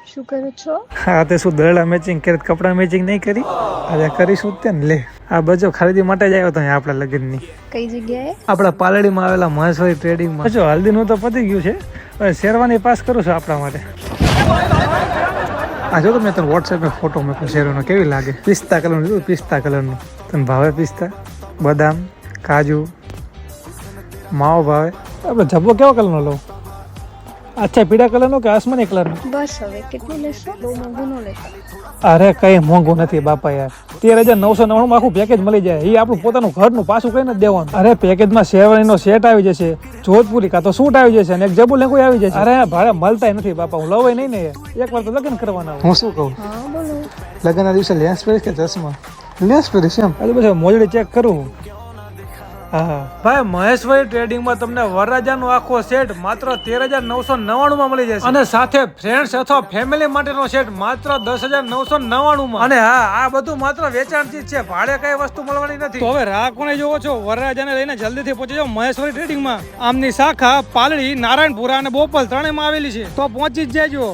શું કરો છો? હા તે શું દરડા મેચિંગ કરે કપડા મેચિંગ નહીં કરી? આજે કરીશું જ તે ને. લે આ બજો ખરીદી માટે જ આવ્યો તો અહીંયા આપણા લગ્નની. કઈ જગ્યાએ? આપણા પાલડીમાં આવેલા મહેશ્વરી ટ્રેડિંગમાં. જો હલ્દીનું તો પતી ગયું છે, હવે શેરવાની પાસ કરું છું આપણા માટે. આ જો તો મેં તને વોટ્સએપમાં ફોટો મૂક્યો શેરવાનો, કેવી લાગે? પિસ્તા કલરનું લીધું, પિસ્તા કલરનું. તને ભાવે પિસ્તા? બદામ, કાજુ, માવો ભાવે? આપણે જબ્બો કેવો કલરનો લઉં? અચ્છા પીળા કલરનો કે આસમાની કલરનો? બસ હવે કેટલું લેશો? બહુ મોંઘું ન લેશો. અરે કઈ મોંઘું નથી બાપા યાર, 13,999 આખું પેકેજ મળી જાય. એ આપણું પોતાનું ઘરનું પાછું કઈ નથી દેવાનું. અરે પેકેજમાં શેરવાનીનો સેટ આવી જશે, જોધપુરી કાં તો સૂટ આવી જશે અને એક જબુ લેંગુ આવી જશે. અરે ભાડે મળતા નથી બાપા, હું લવાય નહીં ને, એક વાર તો લગ્ન કરવાના. હું શું કહું, હા બોલો. લગ્નના દિવસે લેન્સ પહેરીશ કે ચશ્મા? લેન્સ પહેરીશ એમ? આજે પછી મોજડી ચેક કરું. હા ભાઈ, મહેશ્વરી ટ્રેડિંગમાં તમને વરરાજાનો આખો સેટ માત્ર 13,999 માં મળી જશે અને સાથે ફ્રેન્ડ્સ અથવા ફેમિલી માટેનો સેટ માત્ર 10,999 માં. અને હા, આ બધું માત્ર વેચાણથી જ છે, ભાડે કઈ વસ્તુ મળવાની નથી. તો હવે રાહ કોને જોવો છો? વરરાજાને લઈને જલ્દીથી પહોંચી જાઓ મહેશ્વરી ટ્રેડિંગમાં. આમની શાખા પાલડી, નારાયણપુરા અને બોપલ ત્રણેયમાં આવેલી છે, તો પહોંચી જ જાજો.